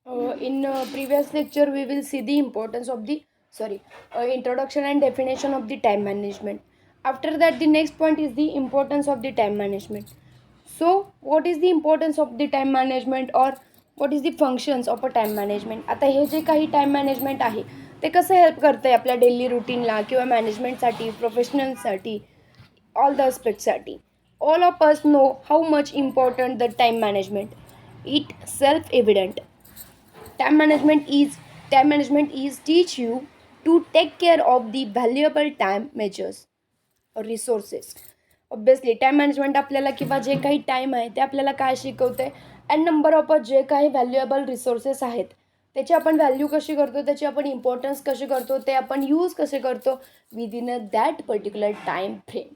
In previous lecture, we will see the importance of the introduction and definition of the time management. After that, the next point is the importance of the time management. So, what is the importance of the time management or what is the functions of a time management? आता हे जे काही time management आहे ते कसं help करतं आहे आपल्या डेली रुटीनला किंवा मॅनेजमेंटसाठी प्रोफेशनलसाठी ऑल द ॲस्पेक्टसाठी all of us know how much important the time management itself evident time management is teach you to take care of the valuable time measures or resources. Obviously time management आपल्याला किंवा जे काही time आहे ते आपल्याला काय शिकवते and number of जे काही व्हॅल्युएबल रिसोर्सेस आहेत त्याची आपण व्हॅल्यू कशी करतो, त्याची आपण इम्पॉर्टन्स कशी करतो, ते आपण यूज कसे करतो within a that particular time frame.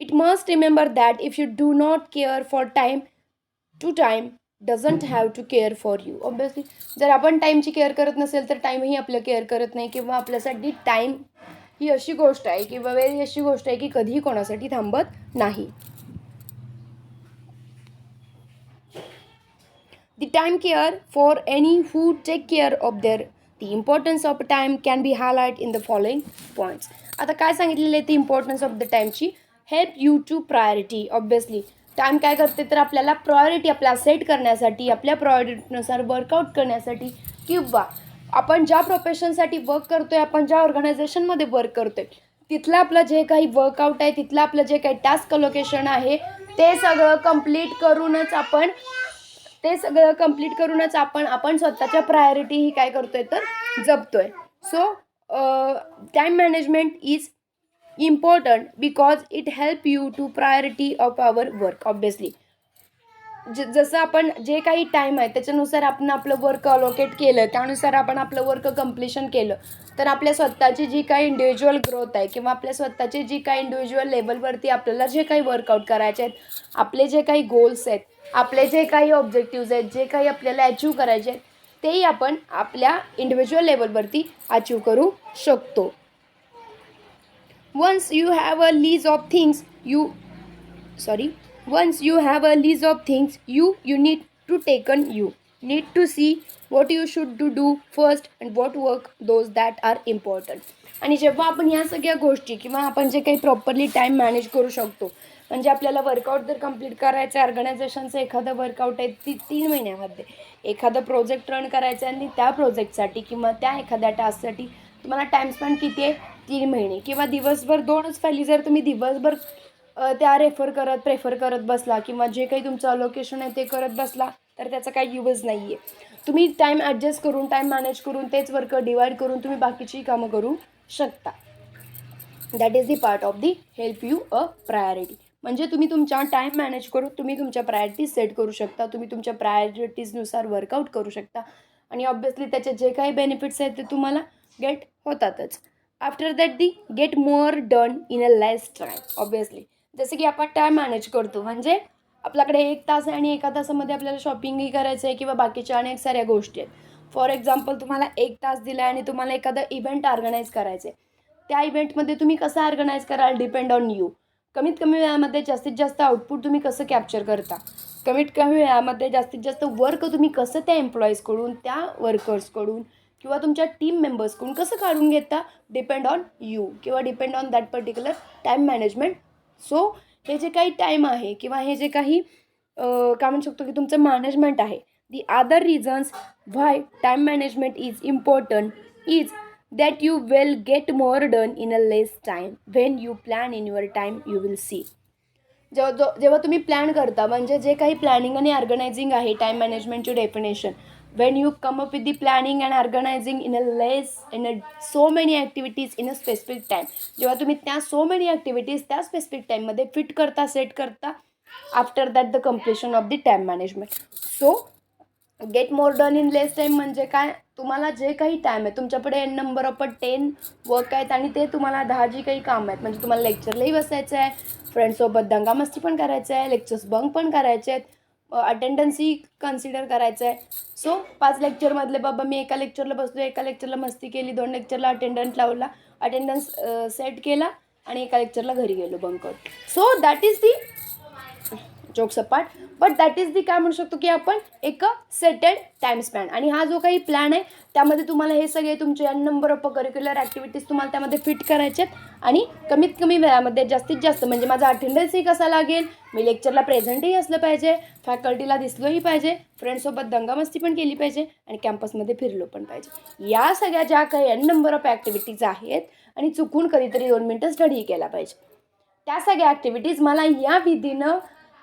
It must remember that if you do not care for time doesn't have to care for you. Obviously जर आपण टाईमची केअर करत नसेल तर टाईमही आपलं केअर करत नाही किंवा आपल्यासाठी टाईम ही अशी गोष्ट आहे किंवा वेळ ही अशी गोष्ट आहे की कधीही कोणासाठी थांबत नाही. The time care for any who take care of the importance of time can be highlighted in the following points. आता काय सांगितलेलं आहे ती इम्पॉर्टन्स ऑफ द टाईमची help you to priority. Obviously time काय करते तर आपल्याला प्रायोरिटी आपल्या सेट करण्यासाठी आपल्या प्रायोरिटीनुसार वर्कआउट करण्यासाठी किंवा आपण ज्या प्रोफेशनसाठी वर्क करतोय आपण ज्या ऑर्गनायझेशनमध्ये वर्क करतोय तिथलं आपलं जे काही वर्कआउट आहे तिथलं आपलं जे काही टास्क अलोकेशन आहे ते सगळं कंप्लीट करूनच आपण स्वतःच्या प्रायोरिटी ही काय करतोय तर जपतोय. So time management is important because it help you to priority of our work. Obviously जसं आपण जे काही टाईम आहे त्याच्यानुसार आपण आपलं वर्क अलोकेट केलं त्यानुसार आपण आपलं वर्क कम्प्लिशन केलं तर आपल्या स्वतःची जी काही इंडिव्हिज्युअल ग्रोथ आहे किंवा आपल्या स्वतःची जी काही इंडिव्हिज्युअल लेवलवरती आपल्याला जे काही वर्कआउट करायचे आहेत आपले जे काही गोल्स आहेत आपले जे काही ऑब्जेक्टिव्ज आहेत जे काही आपल्याला अचीव करायचे आहेत तेही आपण आपल्या इंडिव्हिज्युअल लेवलवरती अचीव करू शकतो. once you have a list of things you need to take on you need to see what you should do first and what work those that are important. आणि जेव्हा आपण ह्या सगळ्या गोष्टी किंवा आपण जे काही प्रॉपरली टाईम मॅनेज करू शकतो म्हणजे आपल्याला वर्कआउट जर कंप्लीट करायचं आहे ऑर्गनायझेशनचं एखादं वर्कआउट आहे 3 महिन्यामध्ये एखादं प्रोजेक्ट रन करायचं आहे आणि त्या प्रोजेक्टसाठी किंवा त्या एखाद्या टास्कसाठी तुम्हाला टाईम स्पेंड किती आहे 3 महिने किंवा दिवसभर 2च फायली जर तुम्ही दिवसभर त्या प्रेफर करत बसला किंवा जे काही तुमचं अलोकेशन आहे ते करत बसला तर त्याचा काही यूज नाही आहे. तुम्ही टाईम ॲडजस्ट करून टाईम मॅनेज करून तेच वर्क डिवाईड करून तुम्ही बाकीची कामं करू शकता. That is the part of the help you a priority. म्हणजे तुम्ही तुमच्या टाईम मॅनेज करून तुम्ही तुमच्या प्रायोरिटीज सेट करू शकता तुम्ही तुमच्या प्रायोरिटीजनुसार वर्कआउट करू शकता आणि ऑब्वियसली त्याचे जे काही बेनिफिट्स आहेत ते तुम्हाला गेट होतातच. After that the get more done in a less time. Obviously जसं की आपण टाईम मॅनेज करतो म्हणजे आपल्याकडे 1 तास आहे आणि 1 तासामध्ये आपल्याला शॉपिंगही करायचं आहे किंवा बाकीच्या अनेक साऱ्या गोष्टी आहेत. फॉर एक्झाम्पल तुम्हाला 1 तास दिला आहे आणि तुम्हाला एखादं इव्हेंट ऑर्गनाईज करायचं आहे. त्या इव्हेंटमध्ये तुम्ही कसं ऑर्गनाईज कराल डिपेंड ऑन यू. कमीत कमी वेळामध्ये जास्तीत जास्त आउटपुट तुम्ही कसं कॅप्चर करता कमीत कमी वेळामध्ये जास्तीत जास्त वर्क तुम्ही कसं त्या एम्प्लॉईजकडून त्या वर्कर्सकडून किंवा तुमच्या टीम मेंबर्सकडून कसं काढून घेता डिपेंड ऑन यू किंवा depend on that particular time management. So हे जे काही टाईम आहे किंवा हे जे काही काय म्हणू शकतो की तुमचं मॅनेजमेंट आहे the other reasons why time management is important is that you will get more done in a less time when you plan in your time you will see. जेव्हा तुम्ही प्लॅन करता म्हणजे जे काही प्लॅनिंग आणि organising आहे time मॅनेजमेंटची definition when you come up with the planning and organizing in a so many activities in a specific time. जेव्हा तुम्ही त्या so many activities त्या specific टाईममध्ये फिट करता सेट करता after that the completion of the time management. So get more done in less time म्हणजे काय तुम्हाला जे काही टाईम आहे तुमच्याकडे नंबर ऑफ 10 वर्क आहेत आणि ते तुम्हाला 10 जी काही काम आहेत म्हणजे तुम्हाला लेक्चरलाही बसायचं आहे फ्रेंड्ससोबत दंगामस्ती पण करायचं आहे लेक्चर्स बंक पण करायचे आहेत अटेंडन्सही कन्सिडर करायचं आहे. सो 5 लेक्चरमधले बाबा मी एका लेक्चरला बसलो एका लेक्चरला मस्ती केली 2 लेक्चरला अटेंडन्स सेट केला आणि एका लेक्चरला घरी गेलो बंक करून. So jokes apart, but that is दी काय म्हणू शकतो की आपण एक सेटेड टाईम स्पॅन. आणि हा जो काही प्लॅन आहे त्यामध्ये तुम्हाला हे सगळे तुमचे नंबर ऑफ करिक्युलर ॲक्टिव्हिटीज तुम्हाला त्यामध्ये फिट करायचे आहेत. आणि कमीत कमी वेळामध्ये जास्तीत जास्त म्हणजे माझा अटेंडन्सही कसा लागेल, मी लेक्चरला प्रेझेंटही असलं पाहिजे, फॅकल्टीला दिसलोही पाहिजे, फ्रेंड्ससोबत दंगामस्ती पण केली पाहिजे आणि कॅम्पसमध्ये फिरलो पण पाहिजे. या सगळ्या ज्या काही नंबर ऑफ ॲक्टिव्हिटीज आहेत आणि चुकून कधीतरी 2 मिनटं स्टडी केला पाहिजे, त्या सगळ्या ॲक्टिव्हिटीज मला या विधीनं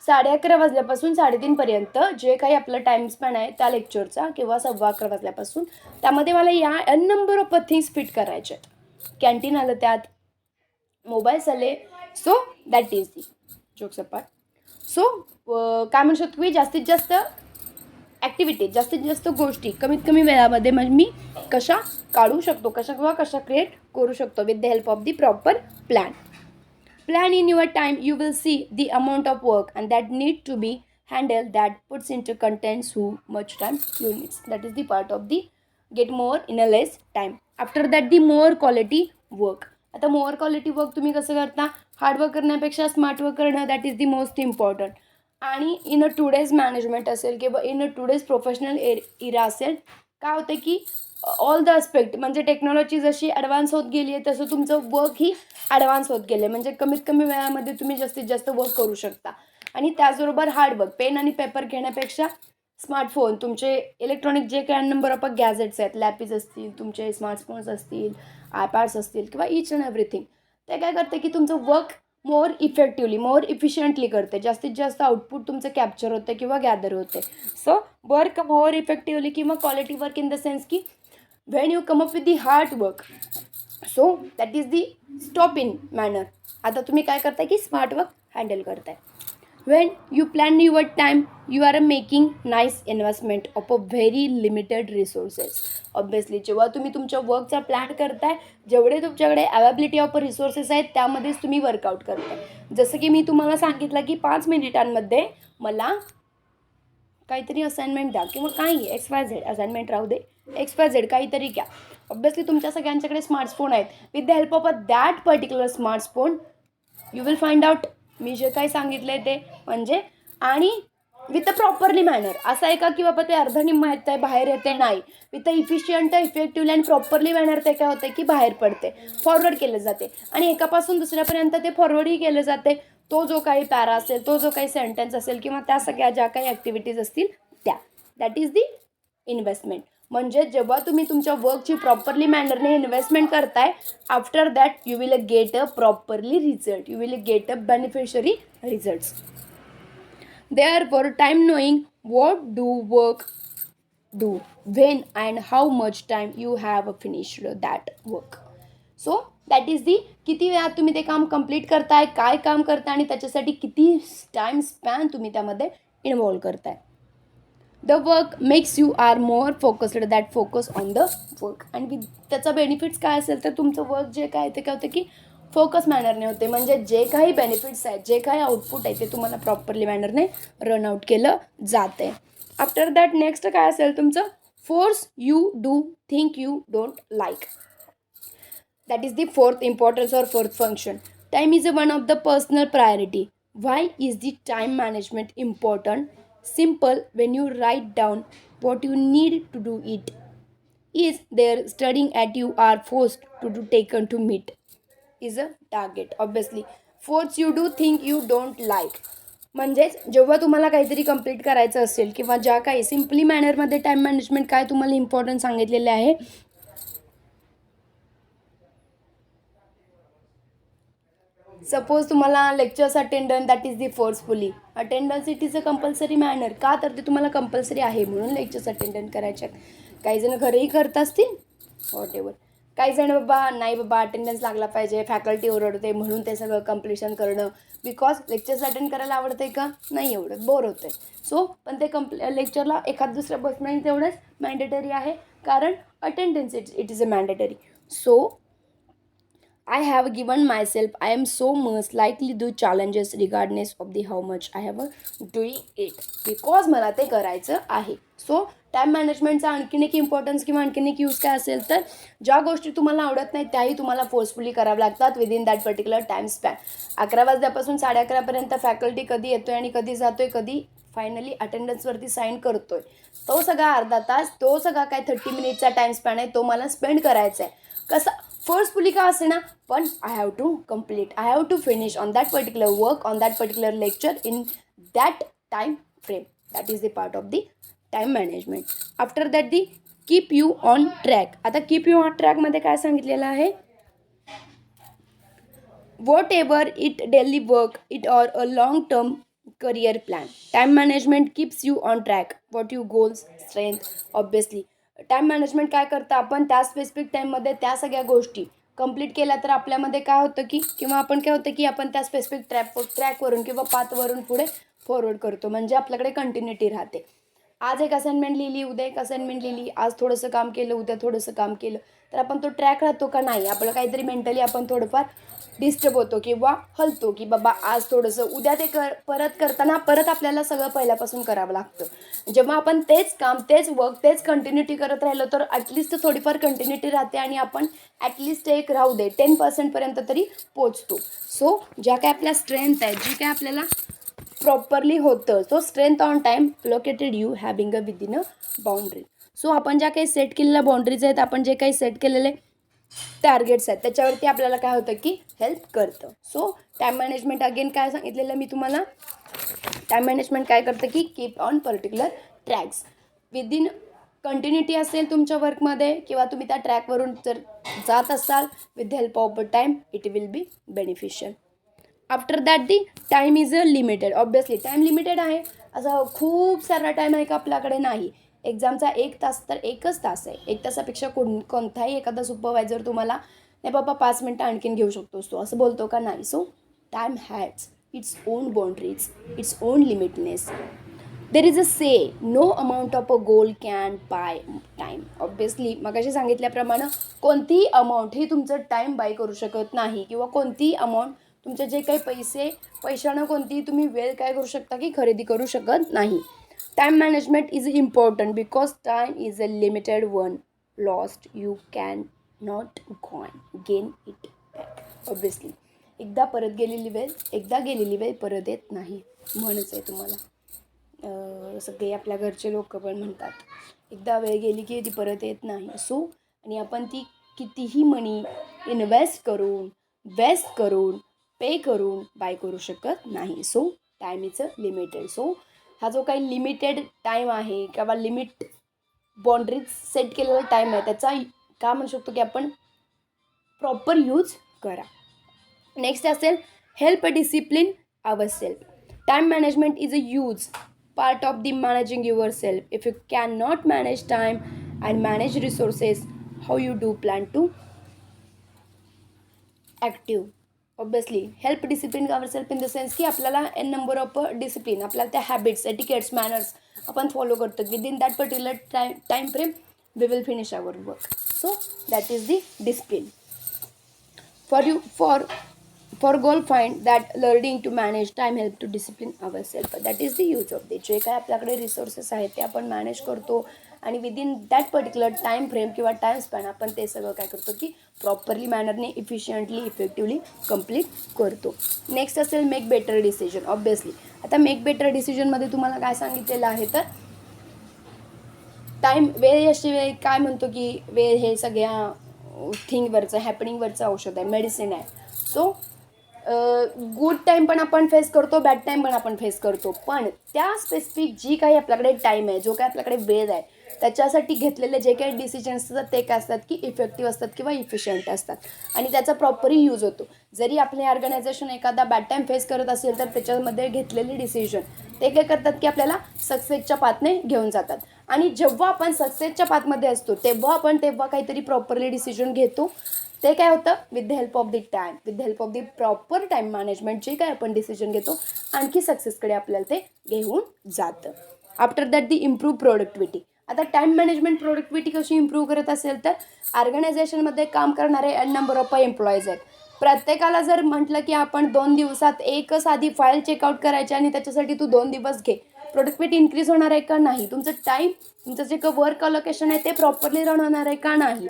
11:30 वाजल्यापासून 3:30पर्यंत जे काही आपलं टाईम स्पॅन आहे त्या लेक्चरचा किंवा 11:15 वाजल्यापासून, त्यामध्ये मला या नंबर ऑफ थिंग्स फिट करायचे आहेत. कॅन्टीन आलं त्यात, मोबाईल्स आले, so that is the jokes apart. So काय म्हणू शकतो की जास्तीत जास्त ॲक्टिव्हिटी, जास्तीत जास्त गोष्टी कमीत कमी वेळामध्ये मी कशा काढू शकतो, कशा क्रिएट करू शकतो with the help of the proper plan. Plan in your time, you will see the amount of work and that need to be handled that puts into content so much time you need. That is the part of the get more in a less time. After that the more quality work. आता more quality work तुम्ही कसं करता, hard work करण्यापेक्षा smart work करणं, that is the most important. आणि in a today's management असेल किंवा in a today's professional इरा असेल, काय होतं की ऑल द अस्पेक्ट म्हणजे टेक्नॉलॉजी जशी ॲडव्हान्स होत गेली आहे तसं तुमचं वर्क ही ॲडव्हान्स होत गेले. म्हणजे कमीत कमी वेळामध्ये तुम्ही जास्तीत जास्त वर्क करू शकता. आणि त्याचबरोबर हार्डवर्क, पेन आणि पेपर घेण्यापेक्षा स्मार्टफोन, तुमचे इलेक्ट्रॉनिक जे काही नंबर ऑफ गॅजेट्स आहेत, लॅपीज असतील, तुमचे स्मार्टफोन्स असतील, आयपॅड्स असतील किंवा ईच अँड एव्हरीथिंग, ते काय करते की तुमचं वर्क मोर इफेक्टिवली, मोर इफिशियंटली करते. जास्तीत जास्त आउटपुट तुमचं कॅप्चर होते किंवा गॅदर होते. सो वर्क मोर इफेक्टिवली किंवा quality work in the sense की when you come up with the hard work, so that is the stop in manner. आता तुम्ही काय करताय की स्मार्ट वर्क हँडल करताय. when you plan your time, you are making nice investment of a very limited resources. Obviously जेव्हा तुम्ही तुमच्या वर्कचा plan करताय, जेवढे तुमच्याकडे अवेबिलिटी ऑफ रिसोर्सेस आहेत त्यामध्येच तुम्ही वर्कआउट करताय. जसं की मी तुम्हाला सांगितलं की 5 मिनिटांमध्ये मला काहीतरी असाइनमेंट द्या किंवा काही XYZ असाइनमेंट राहू दे, XYZ काहीतरी घ्या. ऑब्वियसली तुमच्या सगळ्यांच्याकडे स्मार्टफोन आहेत. With the help of that particular smartphone you will find out मी जे काही सांगितलं आहे ते म्हणजे. आणि विथ अ प्रॉपरली मॅनर, असं आहे का की बाबा ते अर्धनिम्म येत आहे बाहेर येते, नाही. विथ अ इफिशियंट, इफेक्टिव्हली आणि प्रॉपरली मॅनर ते काय होते की बाहेर पडते, फॉरवर्ड केलं जाते. आणि एकापासून दुसऱ्यापर्यंत ते फॉरवर्डही केलं जाते. तो जो काही पॅरा असेल, तो जो काही सेंटेन्स असेल किंवा त्या सगळ्या ज्या काही ॲक्टिव्हिटीज असतील त्या, दॅट इज दी इन्व्हेस्टमेंट. म्हणजे जेव्हा तुम्ही तुमच्या वर्कची प्रॉपरली मॅनरने इन्व्हेस्टमेंट करताय, after that you will get a properly result, you will get a beneficiary results. Therefore, time knowing what do work do, when and how much time you have finished that work. So that is the किती वेळात तुम्ही ते काम complete करताय, काय काम करताय आणि त्याच्यासाठी किती टाईम स्पॅन तुम्ही त्यामध्ये इन्व्हॉल्व करताय. The work makes you are more focused, that focus on the work. आणि त्याचा बेनिफिट्स काय असेल तर तुमचं वर्क जे काय ते काय होतं की फोकस मॅनरने होते. म्हणजे जे काही बेनिफिट्स आहेत, जे काही आउटपुट आहे ते तुम्हाला प्रॉपरली मॅनरने रन आउट केलं जाते. आफ्टर दॅट नेक्स्ट काय असेल तुमचं, force you do think you don't like. That is the fourth importance or fourth function. Time is a one of the personal priority. Why is the time management important? Simple, when you write down what you need to do it. Is there studying at you are forced to do taken to meet is a target. Obviously force you do think you don't like. म्हणजेच जेव्हा तुम्हाला काहीतरी complete करायचं असेल किंवा ज्या काही simply मॅनरमध्ये time management काय तुम्हाला इम्पॉर्टंट सांगितलेले आहे. सपोज तुम्हाला lectures attendance, that is the forcefully attendance. It is a compulsory manner. का तर ते तुम्हाला कंपल्सरी आहे म्हणून लेक्चर्स अटेंडन्स करायचे आहेत. काही जण घरीही करत असतील, वॉट एव्हर. काही जण बाबा नाही बाबा अटेंडन्स लागला पाहिजे, फॅकल्टी ओरडते म्हणून ते सगळं कम्प्लिशन करणं. बिकॉज लेक्चर्स अटेंड करायला आवडते का, नाही एवढं, बोर होते. सो पण ते लेक्चरला एखाद दुसऱ्या बसणंही तेवढंच मॅन्डेटरी आहे, कारण attendance it is a mandatory. So I have given myself, I am so much likely to challenges regardless of the how much I have doing it. Because मला ते करायचं आहे. सो टाईम मॅनेजमेंटचा आणखीन एक इम्पॉर्टन्स किंवा आणखीन एक यूज काय असेल तर ज्या गोष्टी तुम्हाला आवडत नाही त्याही तुम्हाला फोर्सफुली कराव्या लागतात within that particular time span. 11 वाजल्यापासून 11:30पर्यंत फॅकल्टी कधी येतोय आणि कधी जातोय, कधी फायनली अटेंडन्सवरती साईन करतोय, तो सगळा अर्धा तास, तो सगळा काय 30 मिनिटचा टाईम स्पॅन आहे, तो मला स्पेंड करायचा आहे. कसा फोर्सफुली का असे ना, पण I have to complete, I have to finish on that particular work, on that particular lecture in that time frame. That is the part of the time management. After that the keep you on track. आता keep you on ट्रॅकमध्ये काय सांगितलेलं आहे, whatever it daily work it or a long term career plan. Time management keeps you on track what you goals strength. Obviously time management काय करतं, आपण त्या specific टाईममध्ये त्या सगळ्या गोष्टी कंप्लीट केल्या तर आपल्यामध्ये काय होतं की, किंवा आपण काय होतं की आपण त्या स्पेसिफिक ट्रॅकवरून किंवा पाथवरून पुढे फॉरवर्ड करतो, म्हणजे आपल्याकडे कंटिन्युटी राहते. आज एक असाइनमेंट लिहिली, उद्या एक असाइनमेंट लिहिली, आज थोडंसं काम केलं, उद्या थोडंसं काम केलं, तर आपण तो ट्रॅक राहतो का नाही, आपलं काहीतरी मेंटली आपण थोडंफार डिस्टर्ब होतो किंवा हलतो की बाबा आज थोडंसं, उद्या ते परत करताना परत आपल्याला सगळं पहिल्यापासून करावं लागतं. जेव्हा आपण तेच काम, तेच वर्क, तेच कंटिन्युटी करत राहिलो तर ॲटलिस्ट थोडीफार कंटिन्युटी राहते आणि आपण ॲटलिस्ट एक राहू दे 10% तरी पोचतो. सो ज्या काय आपल्या स्ट्रेंथ आहे, जी काय आपल्याला प्रॉपरली होतं, so strength on time located you having a within a boundary. So आपण ज्या काही सेट केलेल्या बाउंड्रीज आहेत, आपण जे काही सेट केलेले टार्गेट्स आहेत, त्याच्यावरती आपल्याला काय होतं की हेल्प करतं. सो टाईम मॅनेजमेंट अगेन काय सांगितलेलं मी तुम्हाला, टाईम मॅनेजमेंट काय करतं की keep on particular tracks within continuity असेल तुमच्या वर्कमध्ये किंवा तुम्ही त्या ट्रॅकवरून जर जात असाल with the help of a time, it will be beneficial. After that the time is a limited. Obviously time limited आहे, असं खूप सारा टाईम आहे का आपल्याकडे, नाही. एक्झामचा 1 तास तर 1च तास आहे, 1 तासापेक्षा कोणताही एखादा सुपरवायझर तुम्हाला नाही बाबा 5 मिनटं आणखीन घेऊ शकतोस तो असं बोलतो का, नाही. So time has its own boundaries, its own limitness. There is a say no amount of a goal can buy time. Obviously मगाशी सांगितल्याप्रमाणे कोणतीही अमाऊंट ही तुमचं टाईम बाय करू शकत नाही, किंवा कोणतीही अमाऊंट तुमचे जे काही पैशानं कोणतीही तुम्ही वेळ काय करू शकता की खरेदी करू शकत नाही. Time management is important because time is a limited one, lost you can not gain it back. Obviously एकदा गेलेली वेळ परत येत नाही, म्हणच आहे तुम्हाला. सगळे आपल्या घरचे लोक पण म्हणतात एकदा वेळ गेली की ती परत येत नाही. सो आणि आपण ती कितीही मनी इन्व्हेस्ट करून, वेस्ट करून, पे करून बाय करू शकत नाही. So time is a limited. So हा जो काही लिमिटेड टाईम आहे किंवा लिमिट बाउंड्रीज सेट केलेला टाईम आहे, त्याचा काय म्हणू शकतो की आपण प्रॉपर यूज करा. नेक्स्ट असेल help discipline our self. Time management is a use part of the managing yourself. If you cannot manage time and manage resources, how you do plan to active. Obviously help discipline ourselves in the sense की आपल्याला n number of discipline, आपल्याला त्या habits, etiquettes, manners आपण follow करतो. Within that particular time frame we will finish our work. So that is the discipline. For goal find that learning to manage time help to discipline ourselves. That is the use of the जे काय आपल्याकडे resources आहेत ते आपण manage करतो आणि within that particular time frame किंवा time span आपण ते सगळं काय करतो की प्रॉपरली मॅनरने इफिशियंटली इफेक्टिवली कंप्लीट करतो. नेक्स्ट असेल मेक बेटर डिसिजन. ऑब्वियसली आता मेक बेटर डिसिजनमध्ये तुम्हाला काय सांगितलेलं आहे तर टाईम, वेळ अशी वेळ काय म्हणतो की वेळ हे सगळ्या थिंगवरचं हॅपनिंगवरचं औषध आहे, मेडिसिन आहे. सो गुड टाईम पण आपण फेस करतो, बॅड टाईम पण आपण फेस करतो, पण त्या स्पेसिफिक जी काही आपल्याकडे टाईम आहे, जो काही आपल्याकडे वेळ आहे, त्याच्यासाठी घेतलेले जे काही डिसिजन्स असतात ते काय असतात की इफेक्टिव्ह असतात किंवा इफिशियंट असतात आणि त्याचा प्रॉपरली यूज होतो. जरी आपले ऑर्गनायझेशन एखादा बॅड टाईम फेस करत असेल तर त्याच्यामध्ये घेतलेले डिसिजन ते काय करतात की आपल्याला सक्सेसच्या पाथने घेऊन जातात. आणि जेव्हा आपण सक्सेसच्या पाथमध्ये असतो तेव्हा काहीतरी प्रॉपरली डिसिजन घेतो, ते काय होतं with the help of the time, with the help of the proper time management जे काय आपण डिसिजन घेतो आणखी सक्सेसकडे आपल्याला ते घेऊन जातं. After that the improve productivity. आता टाईम मॅनेजमेंट प्रोडक्टिव्हिटी कशी इम्प्रूव्ह करत असेल तर ऑर्गनायझेशनमध्ये काम करणारे नंबर ऑफ एम्प्लॉईज आहेत. प्रत्येकाला जर म्हटलं की आपण 2 दिवसात एक साधी फाईल चेकआउट करायची आणि त्याच्यासाठी तू 2 दिवस घे, प्रोडक्टिव्हिटी इन्क्रीज होणार आहे का नाही? तुमचं जे वर्क अलोकेशन आहे ते प्रॉपरली रन होणार आहे का नाही?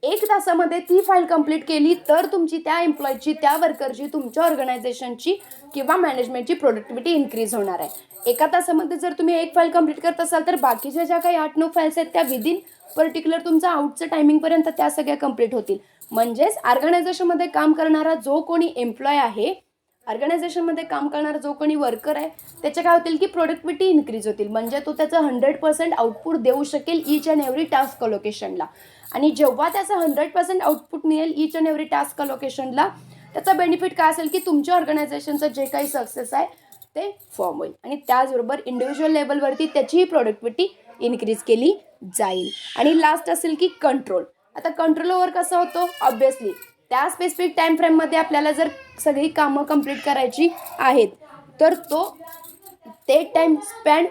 1 तासामध्ये ती फाईल कंप्लीट केली तर तुमची त्या एम्प्लॉईची, त्या वर्करची, तुमच्या ऑर्गनायझेशनची किंवा मॅनेजमेंटची प्रोडक्टिव्हिटी इन्क्रीज होणार आहे. 1 तासामध्ये जर तुम्ही एक फाईल कंप्लीट करत असाल तर बाकीच्या ज्या काही 8-9 फाईल्स आहेत त्या विदिन पर्टिक्युलर तुमचं आउटचं टायमिंगपर्यंत त्या सगळ्या कंप्लीट होतील. म्हणजेच ऑर्गनायझेशनमध्ये काम करणारा जो कोणी एम्प्लॉय आहे, ऑर्गनायझेशनमध्ये काम करणारा जो कोणी वर्कर आहे, त्याच्या काय होतील की प्रोडक्टिव्हिटी इन्क्रीज होतील. म्हणजे तो त्याचं 100% आउटपुट देऊ शकेल ईच अँड एव्हरी टास्क अलोकेशनला. आणि जेव्हा त्याचं 100% आउटपुट मिळेल ईच अँड एव्हरी टास्क अलोकेशनला, त्याचा बेनिफिट काय असेल की तुमच्या ऑर्गनायझेशनचं जे काही सक्सेस आहे ते फॉर्म होईल. आणि त्याचबरोबर इंडिव्हिज्युअल लेवलवरती त्याचीही प्रोडक्टिव्हिटी इन्क्रीज केली जाईल. आणि लास्ट असेल की कंट्रोल. आता कंट्रोल ओव्हर कसं होतं? ऑब्व्हियसली त्या स्पेसिफिक टाईम फ्रेममध्ये आपल्याला जर सगळी कामं कंप्लीट करायची आहेत तर ते टाईम स्पॅन